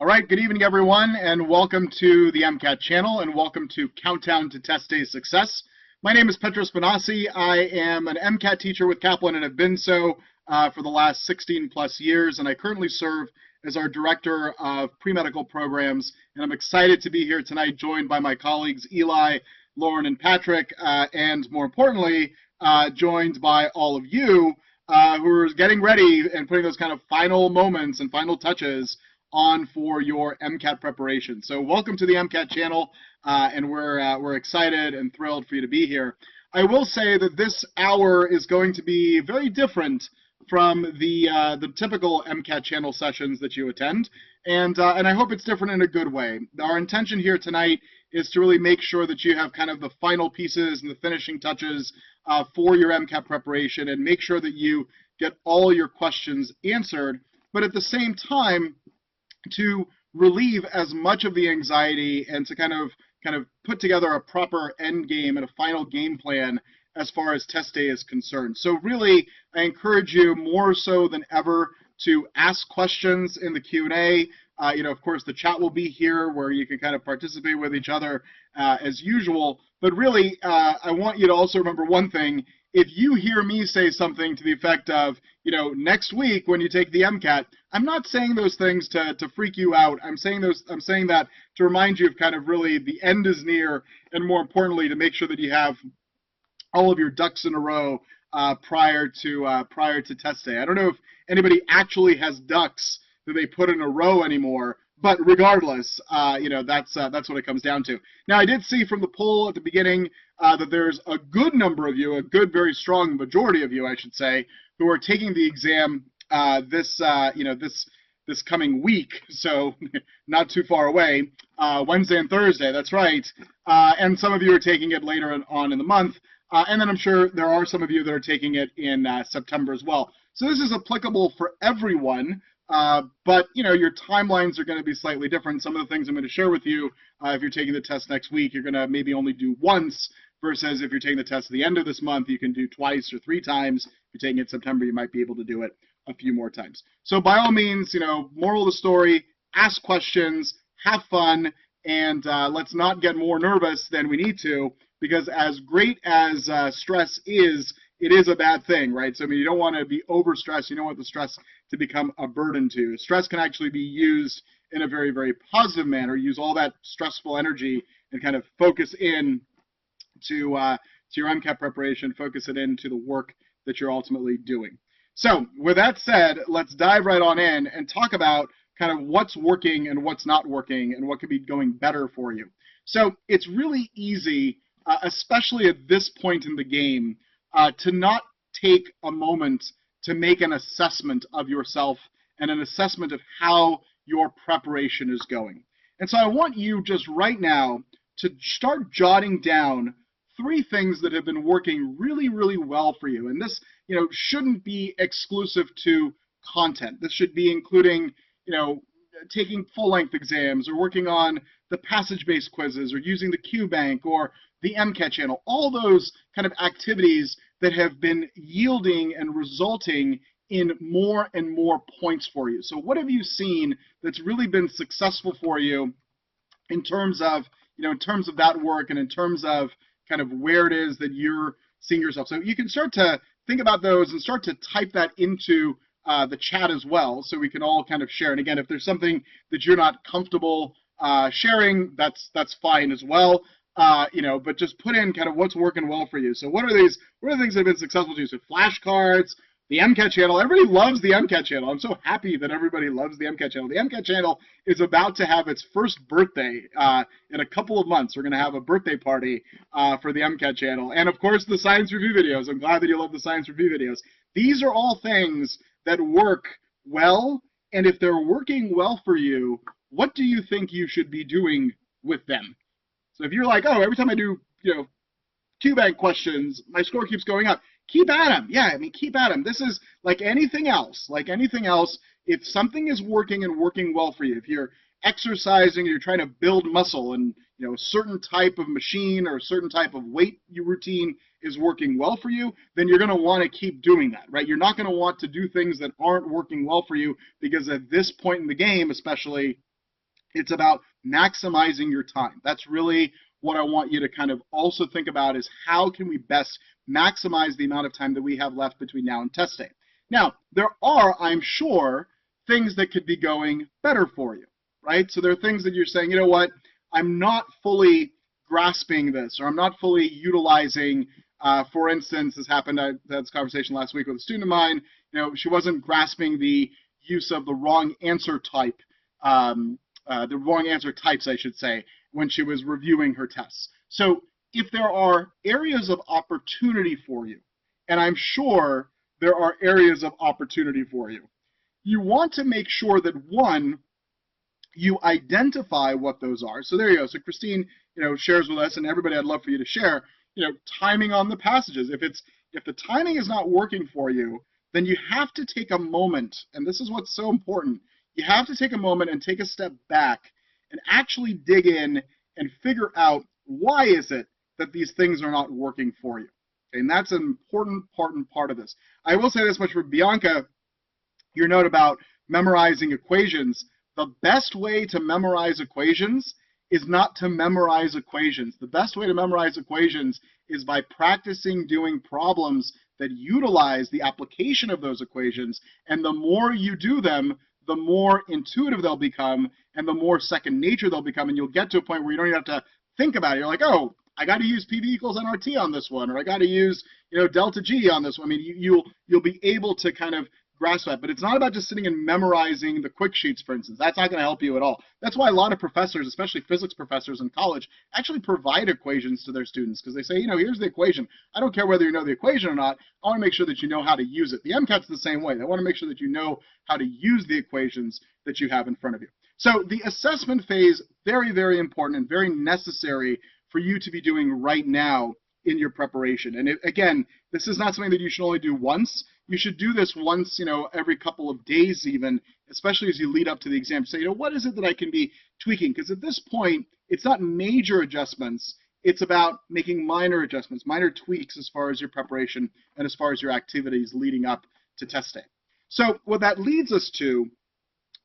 All right, good evening, everyone, and welcome to the MCAT channel, and welcome to Countdown to Test Day Success. My name is Petros Benassi. I am an MCAT teacher with Kaplan and have been so for the last 16 plus years, and I currently serve as our Director of Pre-Medical Programs, and I'm excited to be here tonight, joined by my colleagues Eli, Lauren, and Patrick, and more importantly, joined by all of you who are getting ready and putting those kind of final moments and final touches on for your MCAT preparation. So welcome to the MCAT channel, and we're excited and thrilled for you to be here. I will say that this hour is going to be very different from the typical MCAT channel sessions that you attend, and I hope it's different in a good way. Our intention here tonight is to really make sure that you have kind of the final pieces and the finishing touches for your MCAT preparation, and make sure that you get all your questions answered, but at the same time, to relieve as much of the anxiety and to kind of put together a proper end game and a final game plan as far as test day is concerned. So really, I encourage you more so than ever to ask questions in the Q&A. Of course, the chat will be here where you can kind of participate with each other as usual. But really, I want you to also remember one thing. If you hear me say something to the effect of, next week when you take the MCAT, I'm not saying those things to freak you out. I'm saying that to remind you of kind of really the end is near, and more importantly, to make sure that you have all of your ducks in a row prior to test day. I don't know if anybody actually has ducks that they put in a row anymore, but regardless, that's what it comes down to. Now, I did see from the poll at the beginning that there's a good number of you, a good, very strong majority of you, I should say, who are taking the exam this coming week, so not too far away, Wednesday and Thursday. That's right, and some of you are taking it later on in the month, and then I'm sure there are some of you that are taking it in September as well. So this is applicable for everyone. But your timelines are going to be slightly different. Some of the things I'm going to share with you, if you're taking the test next week, you're going to maybe only do once, versus if you're taking the test at the end of this month, you can do twice or 3 times. If you're taking it in September, you might be able to do it a few more times. So by all means, moral of the story, ask questions, have fun, and let's not get more nervous than we need to, because as great as stress is, it is a bad thing, right? So I mean, you don't want to be overstressed. You don't want the stress to become a burden to you. Stress can actually be used in a very, very positive manner. Use all that stressful energy and kind of focus in to your MCAT preparation, focus it into the work that you're ultimately doing. So with that said, let's dive right on in and talk about kind of what's working and what's not working and what could be going better for you. So it's really easy, especially at this point in the game, to not take a moment to make an assessment of yourself and an assessment of how your preparation is going. And so I want you just right now to start jotting down 3 things that have been working really, really well for you. And this, shouldn't be exclusive to content. This should be including, taking full-length exams or working on the passage-based quizzes or using the Q Bank or the MCAT channel, all those kind of activities that have been yielding and resulting in more and more points for you. So what have you seen that's really been successful for you in terms of, that work and in terms of kind of where it is that you're seeing yourself? So you can start to think about those and start to type that into the chat as well, so we can all kind of share. And again, if there's something that you're not comfortable sharing, that's fine as well. But just put in kind of what's working well for you. So what are the things that have been successful to you? So flashcards, the MCAT channel. Everybody loves the MCAT channel. I'm so happy that everybody loves the MCAT channel. The MCAT channel is about to have its first birthday in a couple of months. We're going to have a birthday party for the MCAT channel. And of course, the science review videos. I'm glad that you love the science review videos. These are all things that work well. And if they're working well for you, what do you think you should be doing with them? So if you're like, oh, every time I do, Q Bank questions, my score keeps going up. Keep at them. Yeah, I mean, keep at them. This is like anything else. Like anything else, if something is working and working well for you, if you're exercising, you're trying to build muscle, and a certain type of machine or a certain type of weight routine is working well for you, then you're going to want to keep doing that, right? You're not going to want to do things that aren't working well for you, because at this point in the game, especially, It's about maximizing your time. That's really what I want you to kind of also think about, is how can we best maximize the amount of time that we have left between now and test day. Now, there are, I'm sure, things that could be going better for you, right? So there are things that you're saying, you know what, I'm not fully grasping this, or I'm not fully utilizing, for instance, this happened, I had this conversation last week with a student of mine, she wasn't grasping the use of the wrong answer type, the wrong answer types, I should say, when she was reviewing her tests. So if there are areas of opportunity for you, and I'm sure there are areas of opportunity for you, you want to make sure that, one, you identify what those are. So there you go. So Christine, shares with us, and everybody, I'd love for you to share, timing on the passages. If the timing is not working for you, then you have to take a moment, and this is what's so important. You have to take a moment and take a step back and actually dig in and figure out, why is it that these things are not working for you? Okay, and that's an important part of this. I will say this much for Bianca, your note about memorizing equations. The best way to memorize equations is not to memorize equations. The best way to memorize equations is by practicing doing problems that utilize the application of those equations, and the more you do them, the more intuitive they'll become, and the more second nature they'll become, and you'll get to a point where you don't even have to think about it. You're like, oh, I got to use PV equals nRT on this one, or I got to use delta G on this one. I mean, you'll be able to kind of grasp that. But it's not about just sitting and memorizing the quick sheets, for instance. That's not going to help you at all. That's why a lot of professors, especially physics professors in college, actually provide equations to their students, because they say, here's the equation. I don't care whether you know the equation or not. I want to make sure that you know how to use it. The MCAT's the same way. They want to make sure that you know how to use the equations that you have in front of you. So the assessment phase, very, very important and very necessary for you to be doing right now in your preparation. And again, this is not something that you should only do once. You should do this once, every couple of days even, especially as you lead up to the exam. Say, what is it that I can be tweaking? Because at this point, it's not major adjustments. It's about making minor adjustments, minor tweaks as far as your preparation and as far as your activities leading up to test day. So what that leads us to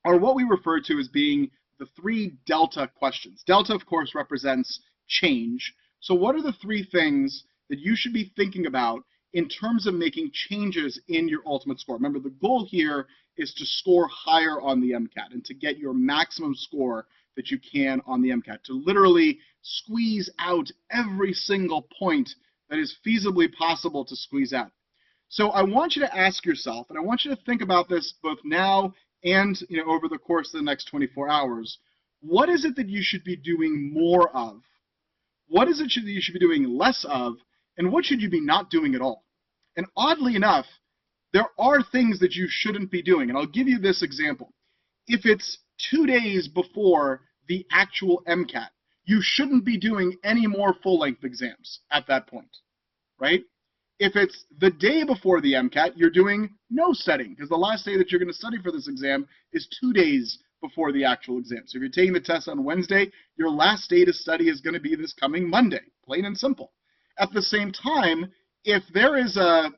are what we refer to as being the 3 delta questions. Delta, of course, represents change. So what are the 3 things that you should be thinking about in terms of making changes in your ultimate score? Remember, the goal here is to score higher on the MCAT and to get your maximum score that you can on the MCAT, to literally squeeze out every single point that is feasibly possible to squeeze out. So I want you to ask yourself, and I want you to think about this both now and over the course of the next 24 hours, what is it that you should be doing more of? What is it that you should be doing less of? And what should you be not doing at all? And oddly enough, there are things that you shouldn't be doing. And I'll give you this example. If it's 2 days before the actual MCAT, you shouldn't be doing any more full-length exams at that point, right? If it's the day before the MCAT, you're doing no studying, because the last day that you're going to study for this exam is 2 days before the actual exam. So if you're taking the test on Wednesday, your last day to study is going to be this coming Monday, plain and simple. At the same time, if there is a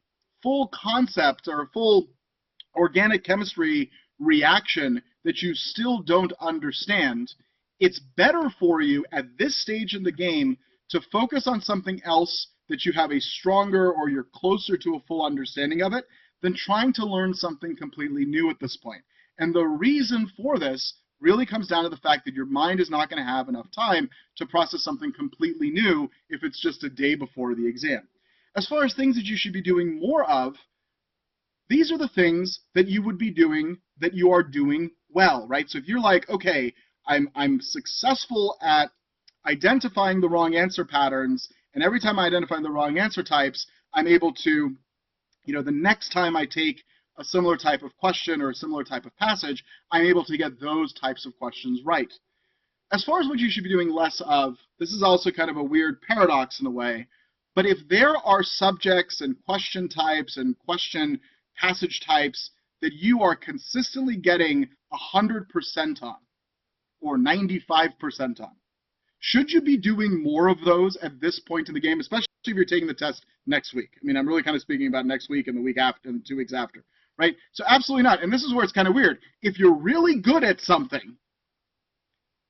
full concept or a full organic chemistry reaction that you still don't understand, it's better for you at this stage in the game to focus on something else that you have a stronger or you're closer to a full understanding of it than trying to learn something completely new at this point. And the reason for this really comes down to the fact that your mind is not going to have enough time to process something completely new if it's just a day before the exam. As far as things that you should be doing more of, these are the things that you would be doing that you are doing well, right? So if you're like, okay, I'm successful at identifying the wrong answer patterns, and every time I identify the wrong answer types, I'm able to, the next time I take a similar type of question or a similar type of passage, I'm able to get those types of questions right. As far as what you should be doing less of, this is also kind of a weird paradox in a way, but if there are subjects and question types and question passage types that you are consistently getting 100% on or 95% on, should you be doing more of those at this point in the game, especially if you're taking the test next week? I mean, I'm really kind of speaking about next week and the week after and 2 weeks after, right? So absolutely not. And this is where it's kind of weird. If you're really good at something,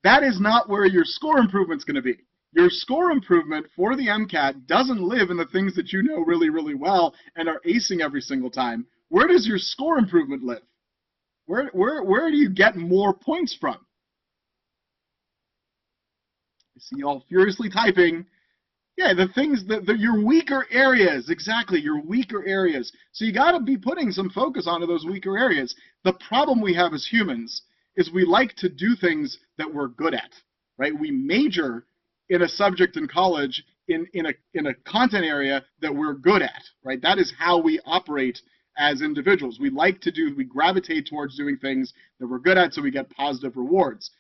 that is not where your score improvement's going to be. Your score improvement for the MCAT doesn't live in the things that you know really, really well and are acing every single time. Where does your score improvement live? Where do you get more points from? I see you all furiously typing. Yeah, the things that your weaker areas, exactly, your weaker areas. So you got to be putting some focus onto those weaker areas. The problem we have as humans is we like to do things that we're good at, right? We major in a subject in college in a content area that we're good at, right? That is how we operate as individuals. We gravitate towards doing things that we're good at so we get positive rewards.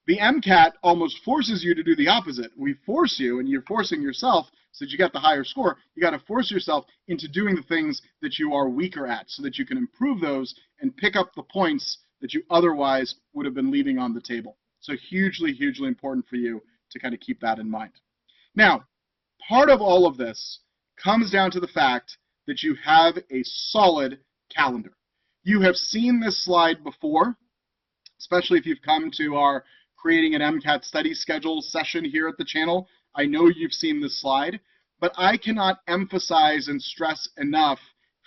The MCAT almost forces you to do the opposite. We force you, and you're forcing yourself so that you get the higher score. You got to force yourself into doing the things that you are weaker at so that you can improve those and pick up the points that you otherwise would have been leaving on the table. So hugely, hugely important for you to kind of keep that in mind. Now, part of all of this comes down to the fact that you have a solid calendar. You have seen this slide before, especially if you've come to our Creating an MCAT Study Schedule session here at the channel. I know you've seen this slide, but I cannot emphasize and stress enough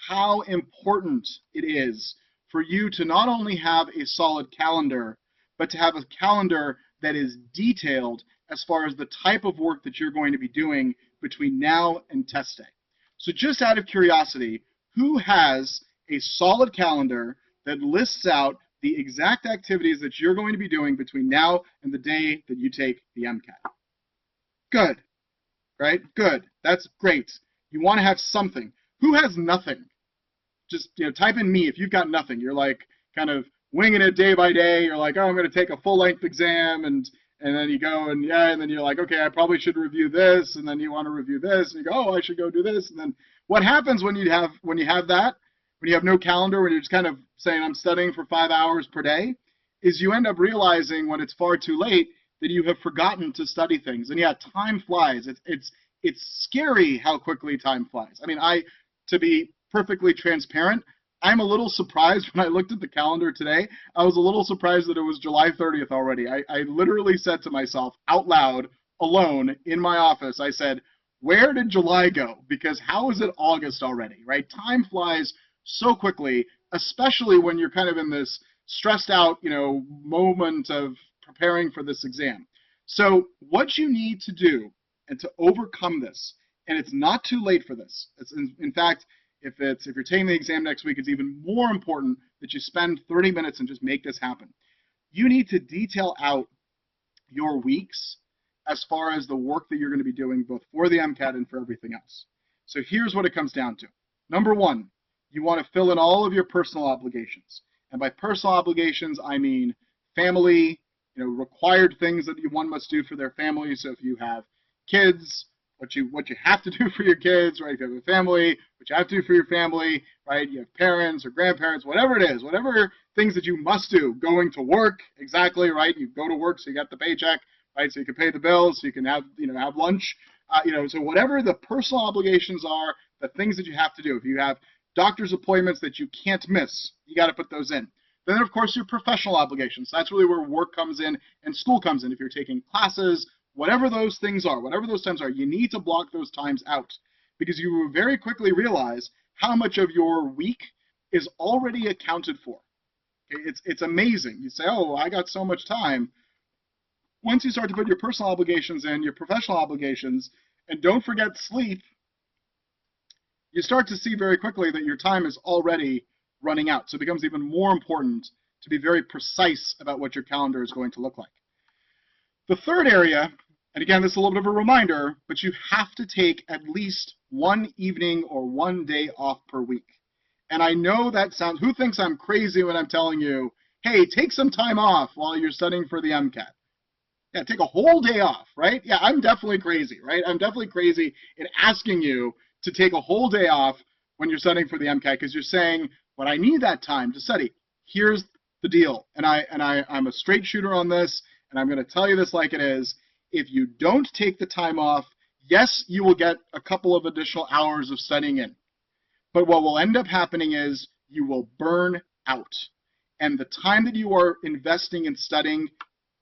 how important it is for you to not only have a solid calendar, but to have a calendar that is detailed as far as the type of work that you're going to be doing between now and test day. So just out of curiosity, who has a solid calendar that lists out the exact activities that you're going to be doing between now and the day that you take the MCAT? Good, right? Good. That's great. You want to have something. Who has nothing? Just type in me if you've got nothing. You're like kind of winging it day by day. You're like, oh, I'm going to take a full-length exam, and then you go and and then you're like, okay, I probably should review this, and then you want to review this, and you go, oh, I should go do this, and then what happens when you have that? When you have no calendar, when you're just kind of saying I'm studying for 5 hours per day, is you end up realizing when it's far too late that you have forgotten to study things. And yeah, time flies. It's scary how quickly time flies. I mean, to be perfectly transparent, I'm a little surprised when I looked at the calendar today. I was a little surprised that it was July 30th already. I literally said to myself out loud, alone in my office, I said, where did July go? Because how is it August already, right? Time flies so quickly, especially when you're kind of in this stressed out, moment of preparing for this exam. So what you need to do and to overcome this, and it's not too late for this. It's in fact, if you're taking the exam next week, it's even more important that you spend 30 minutes and just make this happen. You need to detail out your weeks as far as the work that you're going to be doing both for the MCAT and for everything else. So here's what it comes down to. Number one, you want to fill in all of your personal obligations. And by personal obligations, I mean family, required things that one must do for their family. So if you have kids, what you have to do for your kids, right? If you have a family, what you have to do for your family, right? You have parents or grandparents, whatever it is, whatever things that you must do. Going to work, exactly, right? You go to work so you got the paycheck, right? So you can pay the bills, so you can have, have lunch, so whatever the personal obligations are, the things that you have to do. If you have doctor's appointments that you can't miss, you got to put those in. Then, of course, your professional obligations. That's really where work comes in and school comes in. If you're taking classes, whatever those things are, whatever those times are, you need to block those times out because you will very quickly realize how much of your week is already accounted for. Okay? It's amazing. You say, oh, I got so much time. Once you start to put your personal obligations in, your professional obligations, and don't forget sleep, you start to see very quickly that your time is already running out. So it becomes even more important to be very precise about what your calendar is going to look like. The third area, and again, this is a little bit of a reminder, but you have to take at least one evening or one day off per week. And I know that sounds, who thinks I'm crazy when I'm telling you, hey, take some time off while you're studying for the MCAT? Yeah, take a whole day off, right? Yeah, I'm definitely crazy, right? I'm definitely crazy in asking you to take a whole day off when you're studying for the MCAT because you're saying, but I need that time to study. Here's the deal, and I'm a straight shooter on this, and I'm going to tell you this like it is. If you don't take the time off, yes, you will get a couple of additional hours of studying in, but what will end up happening is you will burn out, and the time that you are investing in studying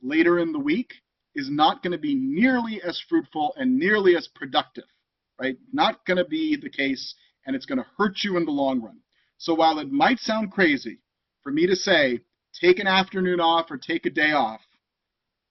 later in the week is not going to be nearly as fruitful and nearly as productive, right? Not going to be the case, and it's going to hurt you in the long run. So while it might sound crazy for me to say, take an afternoon off or take a day off,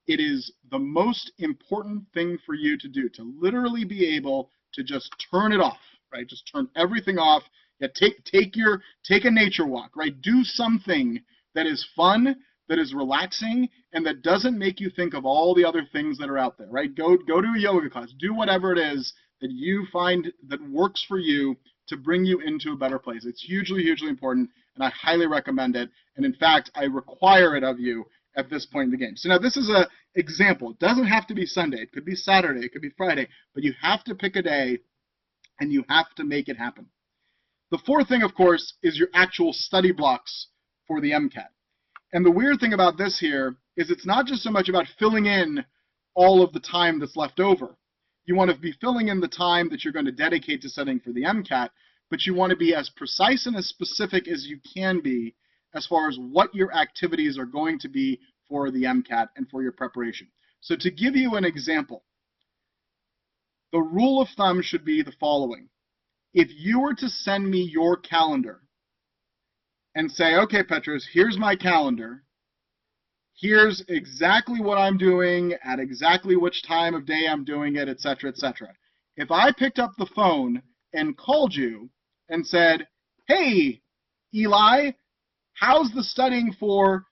it is the most important thing for you to do, to literally be able to just turn it off, right? Just turn everything off. Yeah, take a nature walk, right? Do something that is fun, that is relaxing, and that doesn't make you think of all the other things that are out there, right? Go to a yoga class. Do whatever it is that you find that works for you to bring you into a better place. It's hugely, hugely important, and I highly recommend it. And in fact, I require it of you at this point in the game. So now this is an example. It doesn't have to be Sunday. It could be Saturday. It could be Friday. But you have to pick a day, and you have to make it happen. The fourth thing, of course, is your actual study blocks for the MCAT. And the weird thing about this here is it's not just so much about filling in all of the time that's left over. You want to be filling in the time that you're going to dedicate to studying for the MCAT, but you want to be as precise and as specific as you can be as far as what your activities are going to be for the MCAT and for your preparation. So to give you an example, the rule of thumb should be the following. If you were to send me your calendar and say, okay, Petros, here's my calendar. Here's exactly what I'm doing at exactly which time of day I'm doing it, etc., etc. If I picked up the phone and called you and said, hey, Eli, how's the studying for,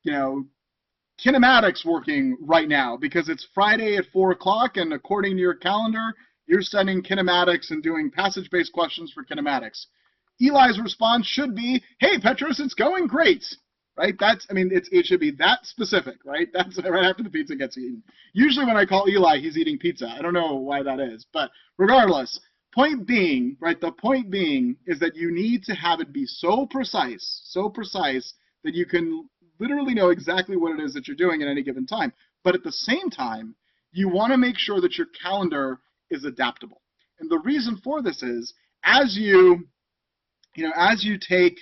kinematics working right now? Because it's Friday at 4 o'clock, and according to your calendar, you're studying kinematics and doing passage-based questions for kinematics. Eli's response should be, hey, Petros, it's going great, right? It should be that specific, right? That's right after the pizza gets eaten. Usually when I call Eli, he's eating pizza. I don't know why that is, but regardless, point being, right, the point being is that you need to have it be so precise that you can literally know exactly what it is that you're doing at any given time. But at the same time, you want to make sure that your calendar is adaptable. And the reason for this is, as you take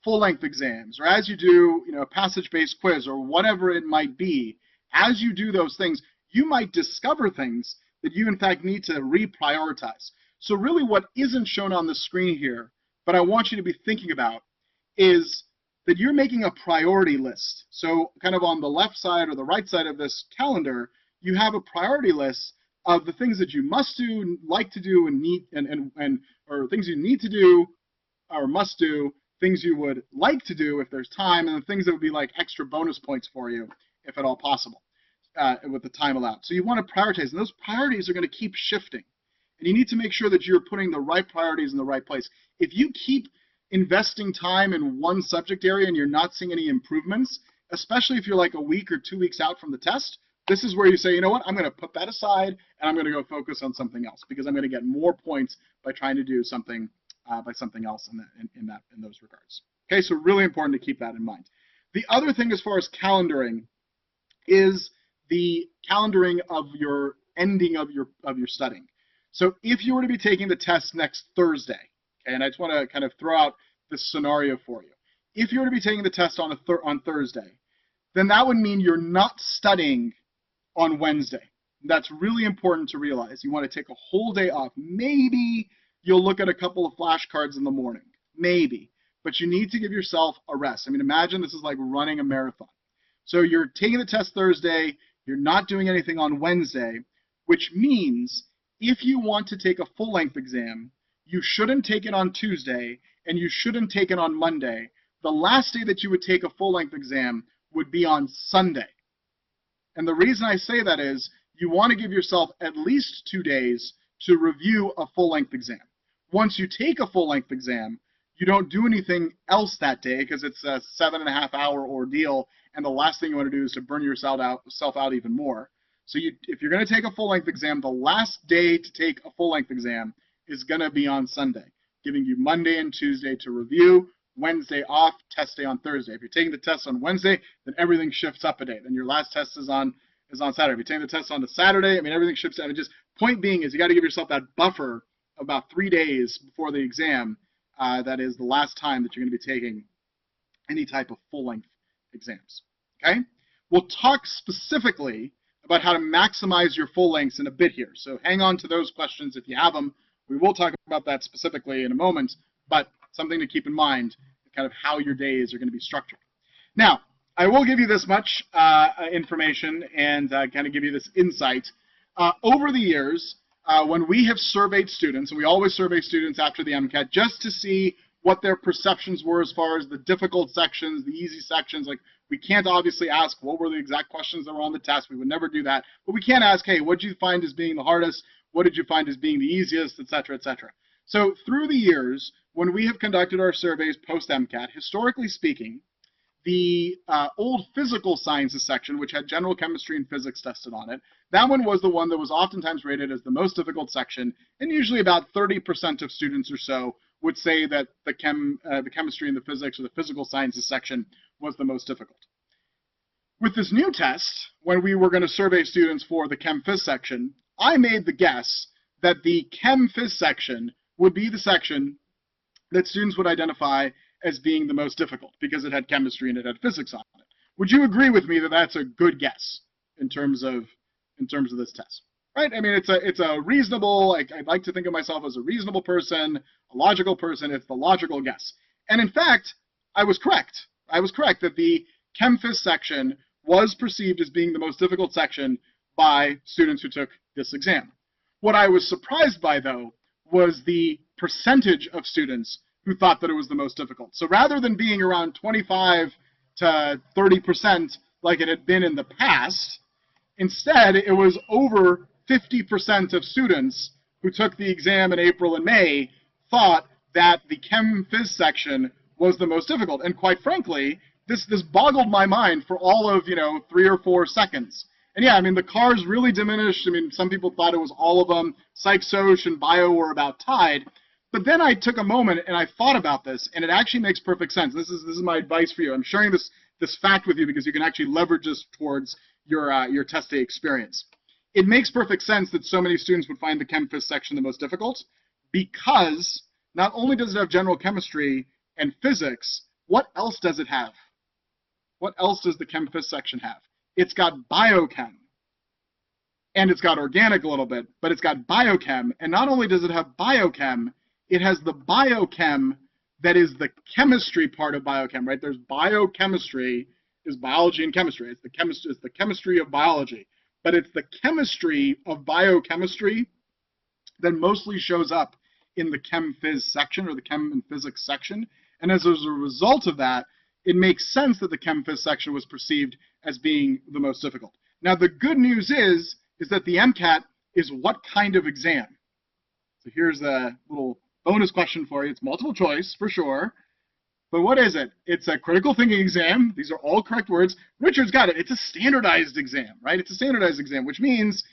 full-length exams, or as you do, a passage-based quiz, or whatever it might be, as you do those things, you might discover things that you, in fact, need to reprioritize. So really what isn't shown on the screen here, but I want you to be thinking about, is that you're making a priority list. So kind of on the left side or the right side of this calendar, you have a priority list of the things that you must do, like to do, and need, or things you need to do or must do, things you would like to do if there's time, and the things that would be like extra bonus points for you, if at all possible, with the time allowed. So you want to prioritize, and those priorities are going to keep shifting. And you need to make sure that you're putting the right priorities in the right place. If you keep investing time in one subject area and you're not seeing any improvements, especially if you're like a week or 2 weeks out from the test, this is where you say, you know what, I'm going to put that aside and I'm going to go focus on something else, because I'm going to get more points by trying to do something by something else in those regards. Okay, so really important to keep that in mind. The other thing as far as calendaring is the calendaring of your ending of your studying. So if you were to be taking the test next Thursday, okay, and I just want to kind of throw out this scenario for you. If you were to be taking the test on Thursday, then that would mean you're not studying on Wednesday. That's really important to realize. You want to take a whole day off. Maybe you'll look at a couple of flashcards in the morning, maybe, but you need to give yourself a rest. I mean, imagine this is like running a marathon. So you're taking the test Thursday, you're not doing anything on Wednesday, which means if you want to take a full-length exam, you shouldn't take it on Tuesday, and you shouldn't take it on Monday. The last day that you would take a full-length exam would be on Sunday. And the reason I say that is you want to give yourself at least 2 days to review a full-length exam. Once you take a full-length exam, you don't do anything else that day because it's a 7.5-hour ordeal, and the last thing you want to do is to burn yourself out even more. So if you're going to take a full-length exam, the last day to take a full-length exam is going to be on Sunday, giving you Monday and Tuesday to review, Wednesday off, test day on Thursday. If you're taking the test on Wednesday, then everything shifts up a day. Then your last test is on Saturday. If you're taking the test on a Saturday, I mean, everything shifts up. Just point being is you got to give yourself that buffer about 3 days before the exam. That is the last time that you're going to be taking any type of full-length exams. Okay? We'll talk specifically about how to maximize your full lengths in a bit here. So hang on to those questions if you have them. We will talk about that specifically in a moment, but something to keep in mind, kind of how your days are going to be structured. Now, I will give you this much information and kind of give you this insight. Over the years, when we have surveyed students, and we always survey students after the MCAT just to see what their perceptions were as far as the difficult sections, the easy sections. Like, we can't obviously ask what were the exact questions that were on the test. We would never do that. But we can ask, hey, what did you find as being the hardest? What did you find as being the easiest, et cetera, et cetera. So through the years, when we have conducted our surveys post-MCAT, historically speaking, the old physical sciences section, which had general chemistry and physics tested on it, that one was the one that was oftentimes rated as the most difficult section, and usually about 30% of students or so would say that the chemistry and the physics or the physical sciences section was the most difficult. With this new test, when we were going to survey students for the Chem Phys section, I made the guess that the Chem Phys section would be the section that students would identify as being the most difficult because it had chemistry and it had physics on it. Would you agree with me that that's a good guess in terms of this test? Right? I mean, it's a reasonable, I'd like to think of myself as a reasonable person, a logical person. It's the logical guess. And in fact, I was correct. I was correct that the Chem Phys section was perceived as being the most difficult section by students who took this exam. What I was surprised by, though, was the percentage of students who thought that it was the most difficult. So rather than being around 25 to 30% like it had been in the past, instead it was over 50% of students who took the exam in April and May thought that the Chem Phys section was the most difficult. And quite frankly, this boggled my mind for all of 3 or 4 seconds. And yeah, I mean, the cars really diminished. I mean, some people thought it was all of them. Psych, Soc, and Bio were about tied. But then I took a moment and I thought about this, and it actually makes perfect sense. This is my advice for you. I'm sharing this fact with you because you can actually leverage this towards your test day experience. It makes perfect sense that so many students would find the Chem Phys section the most difficult because not only does it have general chemistry and physics, what else does it have? What else does the Chem Phys section have? It's got biochem, and it's got organic a little bit, but it's got biochem, and not only does it have biochem, it has the biochem that is the chemistry part of biochem, right? There's biochemistry, is biology and chemistry. It's the chemistry of biology, but it's the chemistry of biochemistry that mostly shows up in the Chem Phys section or the Chem and Physics section, and as a result of that, it makes sense that the Chem Phys section was perceived as being the most difficult. Now, the good news is that the MCAT is what kind of exam? So here's a little bonus question for you. It's multiple choice, for sure. But what is it? It's a critical thinking exam. These are all correct words. Richard's got it. It's a standardized exam, right? It's a standardized exam, which means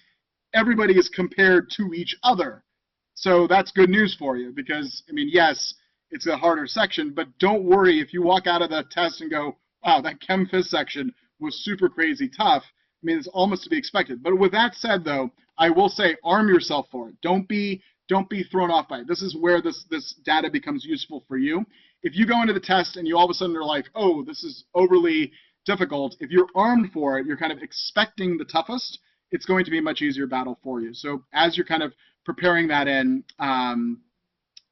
everybody is compared to each other. So that's good news for you because, I mean, yes, it's a harder section, but don't worry if you walk out of the test and go, wow, that Chem Phys section was super crazy tough. I mean, it's almost to be expected. But with that said, though, I will say arm yourself for it. Don't be thrown off by it. This is where this data becomes useful for you. If you go into the test and you all of a sudden are like, oh, this is overly difficult, if you're armed for it, you're kind of expecting the toughest, it's going to be a much easier battle for you. So as you're kind of preparing that in,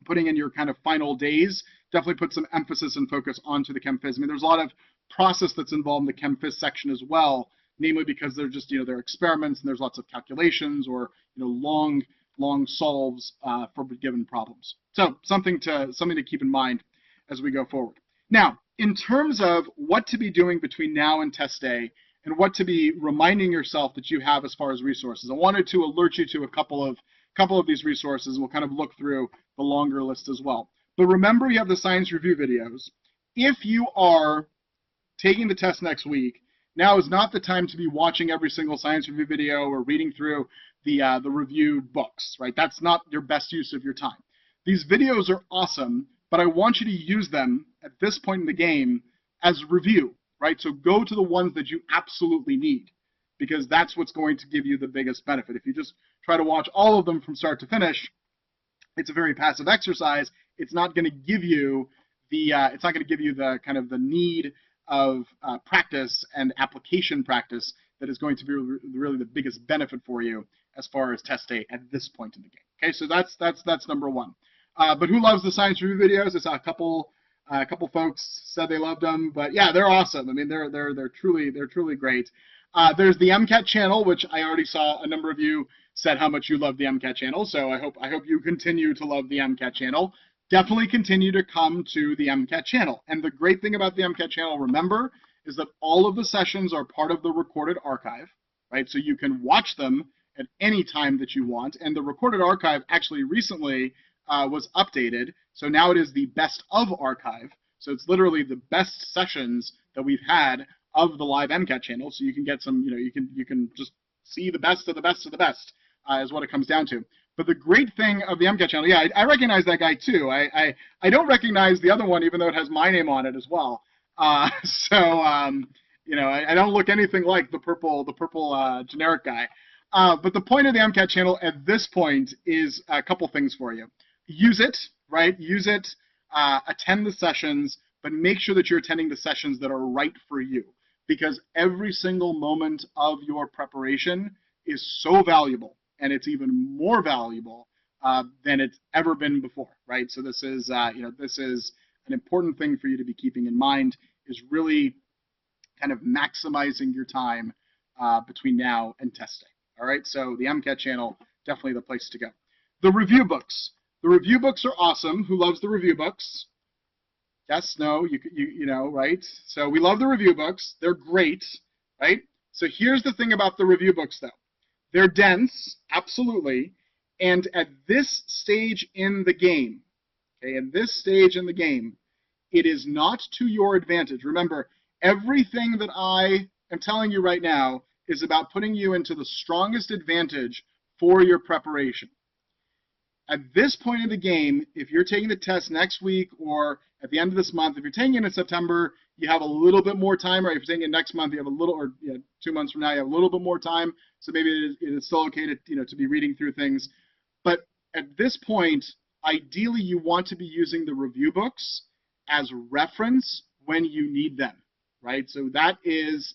putting in your kind of final days, definitely put some emphasis and focus onto the Chem Phys. I mean, there's a lot of process that's involved in the Chem Phys section as well, namely because they're just, they're experiments and there's lots of calculations or, long solves for given problems. So something to keep in mind as we go forward. Now, in terms of what to be doing between now and test day and what to be reminding yourself that you have as far as resources, I wanted to alert you to a couple of these resources. We'll kind of look through the longer list as well. But remember, you have the science review videos. If you are taking the test next week, now is not the time to be watching every single science review video or reading through the reviewed books, right? That's not your best use of your time. These videos are awesome, but I want you to use them at this point in the game as review, right? So go to the ones that you absolutely need, because that's what's going to give you the biggest benefit. If you just try to watch all of them from start to finish, it's a very passive exercise. It's not going to give you the kind of the need practice and application practice that is going to be really the biggest benefit for you as far as test day at this point in the game. Okay, so that's number one. But who loves the science review videos? I saw a couple folks said they loved them, but yeah, they're awesome. I mean, they're truly great. There's the MCAT channel, which I already saw a number of you said how much you love the MCAT channel. So I hope you continue to love the MCAT channel. Definitely continue to come to the MCAT channel. And the great thing about the MCAT channel, remember, is that all of the sessions are part of the recorded archive, right? So you can watch them at any time that you want. And the recorded archive actually recently was updated. So now it is the best of archive. So it's literally the best sessions that we've had of the live MCAT channel. So you can get some, you can just see the best of the best of the best is what it comes down to. But the great thing of the MCAT channel, yeah, I recognize that guy too. I don't recognize the other one, even though it has my name on it as well. I don't look anything like the purple generic guy. But the point of the MCAT channel at this point is a couple things for you. Use it, right? Use it, attend the sessions, but make sure that you're attending the sessions that are right for you, because every single moment of your preparation is so valuable, and it's even more valuable than it's ever been before, right? So this is, this is an important thing for you to be keeping in mind, is really kind of maximizing your time between now and testing. All right, so the MCAT channel, definitely the place to go. The review books. The review books are awesome. Who loves the review books? Yes, no, you know, right? So we love the review books. They're great, right? So here's the thing about the review books, though. They're dense, absolutely, and at this stage in the game, okay, at this stage in the game, it is not to your advantage. Remember, everything that I am telling you right now is about putting you into the strongest advantage for your preparation. At this point in the game, if you're taking the test next week or at the end of this month, if you're taking it in September, you have a little bit more time, or if you're taking it next month, you have a little, or 2 months from now, you have a little bit more time. So maybe it is still okay to, to be reading through things. But at this point, ideally, you want to be using the review books as reference when you need them, right? So that is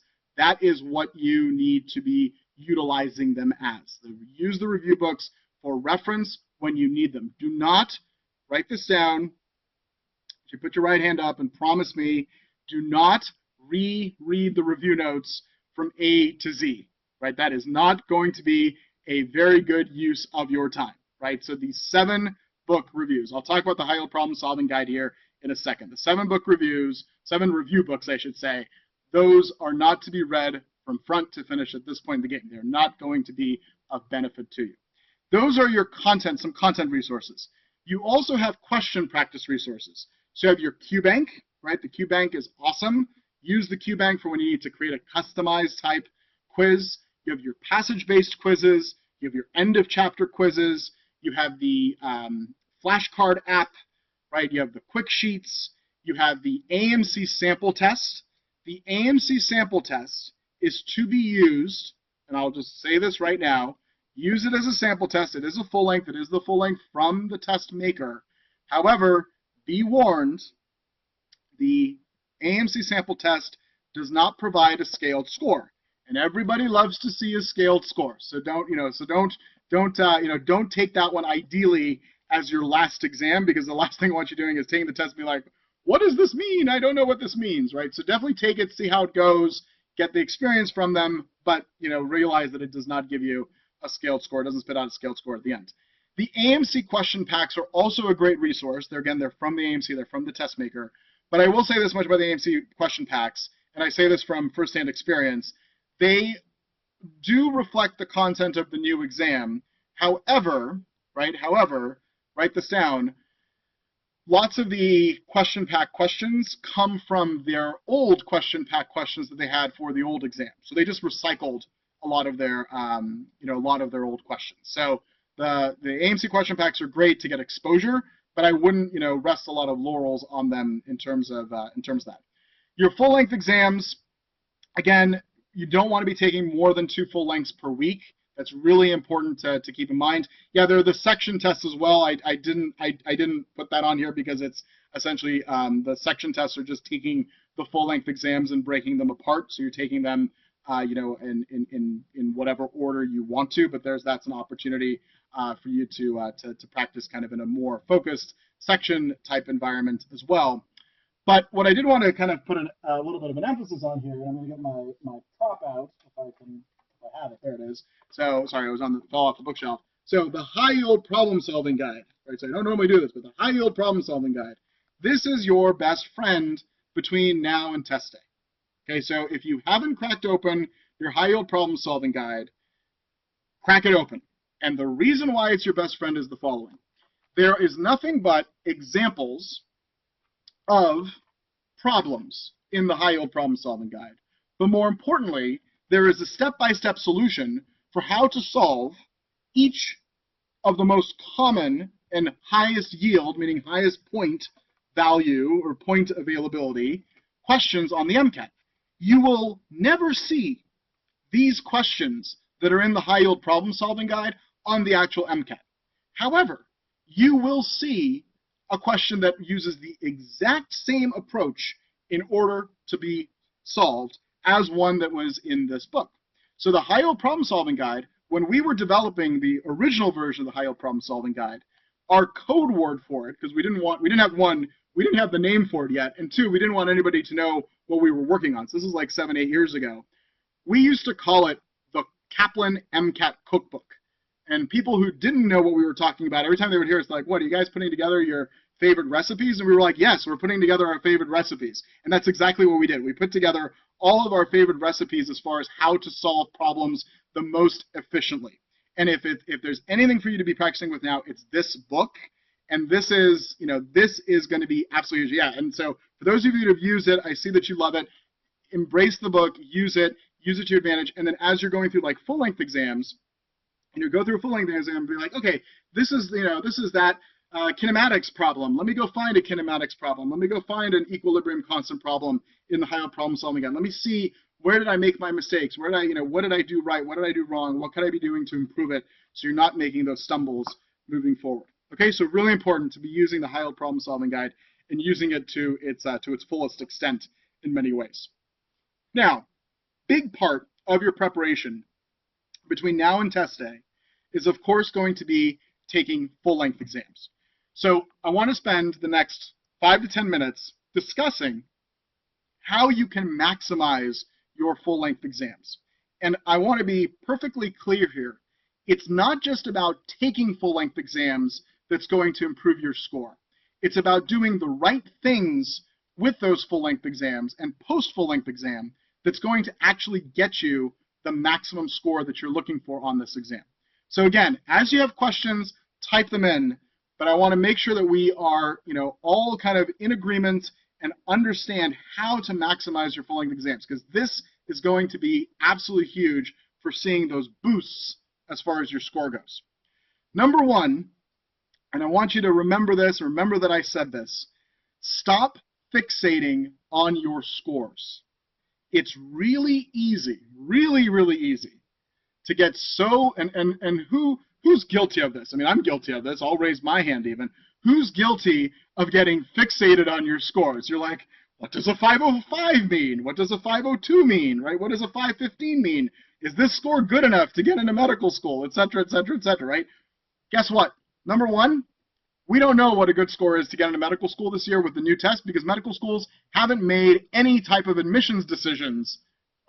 what you need to be utilizing them as. So use the review books for reference when you need them. Do not write this down. You put your right hand up and promise me, do not reread the review notes from A to Z, right? That is not going to be a very good use of your time, right? So these 7 book reviews, I'll talk about the high-yield problem solving guide here in a second. The 7 review books, I should say, those are not to be read from front to finish at this point in the game. They're not going to be of benefit to you. Those are your content, some content resources. You also have question practice resources. So you have your QBank, right? The QBank is awesome. Use the QBank for when you need to create a customized type quiz. You have your passage-based quizzes. You have your end-of-chapter quizzes. You have the flashcard app, right? You have the quick sheets. You have the AMC sample test. The AMC sample test is to be used, and I'll just say this right now, use it as a sample test. It is a full length. It is the full length from the test maker. However, be warned, the AMC sample test does not provide a scaled score, and everybody loves to see a scaled score. So don't take that one ideally as your last exam, because the last thing I want you doing is taking the test and be like, what does this mean? I don't know what this means, right? So definitely take it, see how it goes, get the experience from them, but realize that it does not give you a scaled score. It doesn't spit out a scaled score at the end. The AMC question packs are also a great resource. They're from the AMC, they're from the test maker. But I will say this much about the AMC question packs, and I say this from firsthand experience. They do reflect the content of the new exam. However, write this down, lots of the question pack questions come from their old question pack questions that they had for the old exam. So they just recycled a lot of their, old questions. So the AMC question packs are great to get exposure, but I wouldn't, rest a lot of laurels on them in terms of that. Your full-length exams, again, you don't want to be taking more than 2 full lengths per week. That's really important to keep in mind. Yeah, there are the section tests as well. I didn't put that on here because it's essentially the section tests are just taking the full-length exams and breaking them apart. So you're taking them, in whatever order you want to. But that's an opportunity for you to practice kind of in a more focused section type environment as well. But what I did want to kind of put a little bit of an emphasis on here, and I'm going to get my prop out if I have it. There it is. So sorry, fell off the bookshelf. So the high yield problem solving guide, right? So I don't normally do this, but the high yield problem solving guide. This is your best friend between now and test day. Okay, so if you haven't cracked open your high yield problem solving guide, crack it open. And the reason why it's your best friend is the following. There is nothing but examples of problems in the high yield problem solving guide. But more importantly, there is a step-by-step solution for how to solve each of the most common and highest yield, meaning highest point value or point availability questions on the MCAT. You will never see these questions that are in the high yield problem solving guide on the actual MCAT. However, you will see a question that uses the exact same approach in order to be solved as one that was in this book. So the high yield problem solving guide, when we were developing the original version of the high yield problem solving guide, our code word for it, because we didn't have the name for it yet, and two, we didn't want anybody to know what we were working on. So this is like 7-8 years ago. We used to call it the Kaplan MCAT Cookbook. And people who didn't know what we were talking about, every time they would hear us, like, what, are you guys putting together your favorite recipes? And we were like, yes, we're putting together our favorite recipes. And that's exactly what we did. We put together all of our favorite recipes as far as how to solve problems the most efficiently. And if there's anything for you to be practicing with now, it's this book. And this is going to be absolutely huge. Yeah. And so for those of you that have used it, I see that you love it. Embrace the book, use it to your advantage. And then as you're going through like full-length exams, and you go through a full-length exam and be like, okay, this is that kinematics problem. Let me go find a kinematics problem. Let me go find an equilibrium constant problem in the high yield problem solving guide. Let me see, where did I make my mistakes? What did I do right? What did I do wrong? What could I be doing to improve it so you're not making those stumbles moving forward? Okay, so really important to be using the high yield problem solving guide and using it to its fullest extent in many ways. Now, big part of your preparation between now and test day is of course going to be taking full-length exams. So I want to spend the next 5 to 10 minutes discussing how you can maximize your full-length exams. And I want to be perfectly clear here. It's not just about taking full-length exams that's going to improve your score. It's about doing the right things with those full-length exams and post-full-length exam that's going to actually get you the maximum score that you're looking for on this exam. So again, as you have questions, type them in, but I want to make sure that we are, all kind of in agreement and understand how to maximize your full-length exams, because this is going to be absolutely huge for seeing those boosts as far as your score goes. Number one, and I want you to remember this, remember that I said this, stop fixating on your scores. It's really easy, really, really easy to get so, and who's guilty of this? I mean, I'm guilty of this. I'll raise my hand even. Who's guilty of getting fixated on your scores? You're like, what does a 505 mean? What does a 502 mean, right? What does a 515 mean? Is this score good enough to get into medical school, et cetera, et cetera, et cetera, right? Guess what? Number one, we don't know what a good score is to get into medical school this year with the new test because medical schools haven't made any type of admissions decisions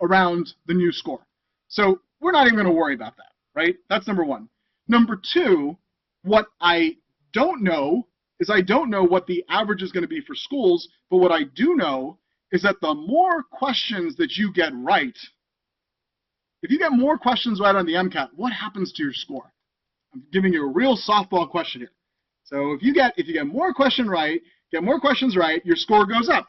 around the new score. So we're not even going to worry about that, right? That's number one. Number two, what I don't know is I don't know what the average is going to be for schools, but what I do know is that the more questions that you get right, if you get more questions right on the MCAT, what happens to your score? I'm giving you a real softball question here. So if you get more questions right, your score goes up.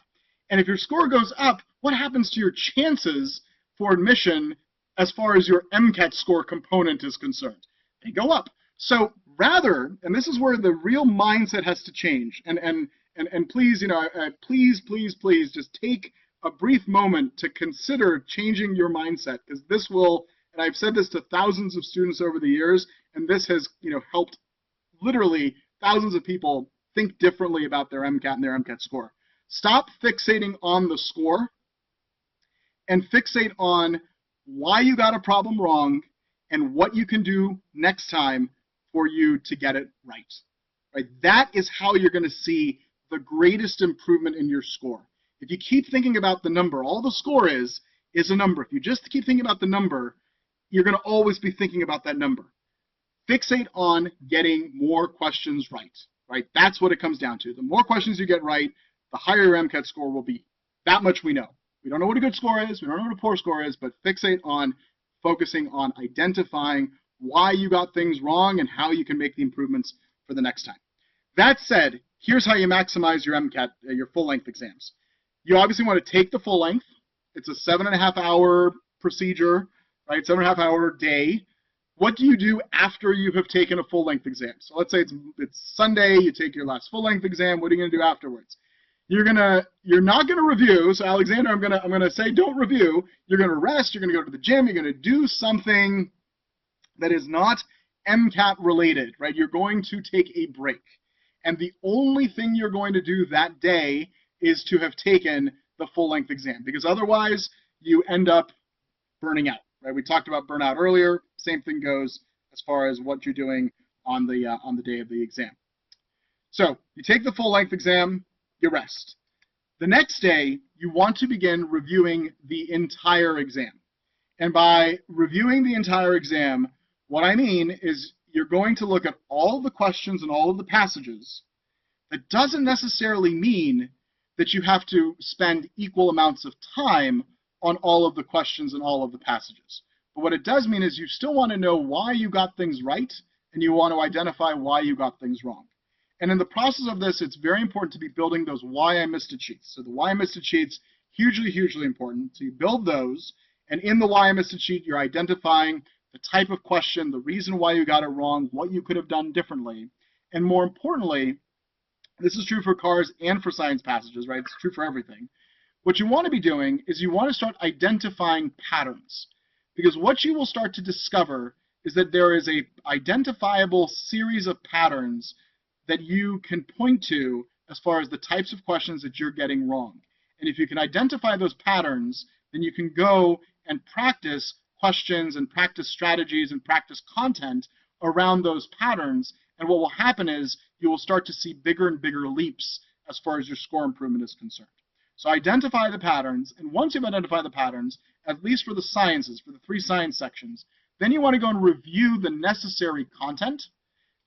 And if your score goes up, what happens to your chances for admission as far as your MCAT score component is concerned? They go up. So rather, and this is where the real mindset has to change, and please, please just take a brief moment to consider changing your mindset, because this will, and I've said this to thousands of students over the years, and this has, helped literally thousands of people think differently about their MCAT and their MCAT score. Stop fixating on the score and fixate on why you got a problem wrong and what you can do next time for you to get it right. Right? That is how you're going to see the greatest improvement in your score. If you keep thinking about the number, all the score is a number. If you just keep thinking about the number, you're going to always be thinking about that number. Fixate on getting more questions right. Right? That's what it comes down to. The more questions you get right, the higher your MCAT score will be. That much we know. We don't know what a good score is, we don't know what a poor score is, but fixate on focusing on identifying why you got things wrong and how you can make the improvements for the next time. That said, here's how you maximize your MCAT, your full-length exams. You obviously want to take the full length. It's a 7.5-hour procedure, right? 7.5-hour day. What do you do after you have taken a full-length exam? So let's say it's Sunday, you take your last full-length exam. What are you going to do afterwards? You're not gonna review. So Alexander, I'm gonna say don't review. You're gonna rest. You're gonna go to the gym. You're gonna do something that is not MCAT related, right? You're going to take a break, and the only thing you're going to do that day is to have taken the full-length exam, because otherwise you end up burning out, right? We talked about burnout earlier. Same thing goes as far as what you're doing on the day of the exam. So you take the full-length exam. You rest. The next day, you want to begin reviewing the entire exam. And by reviewing the entire exam, what I mean is you're going to look at all the questions and all of the passages. That doesn't necessarily mean that you have to spend equal amounts of time on all of the questions and all of the passages. But what it does mean is you still want to know why you got things right, and you want to identify why you got things wrong. And in the process of this, it's very important to be building those why I missed it sheets. So the why I missed it sheets, hugely, hugely important. So you build those, and in the why I missed it sheet, you're identifying the type of question, the reason why you got it wrong, what you could have done differently. And more importantly, this is true for cars and for science passages, right? It's true for everything. What you want to be doing is you want to start identifying patterns, because what you will start to discover is that there is a identifiable series of patterns that you can point to as far as the types of questions that you're getting wrong. And if you can identify those patterns, then you can go and practice questions and practice strategies and practice content around those patterns. And what will happen is you will start to see bigger and bigger leaps as far as your score improvement is concerned. So identify the patterns, and once you've identified the patterns, at least for the sciences, for the 3 science sections, then you want to go and review the necessary content.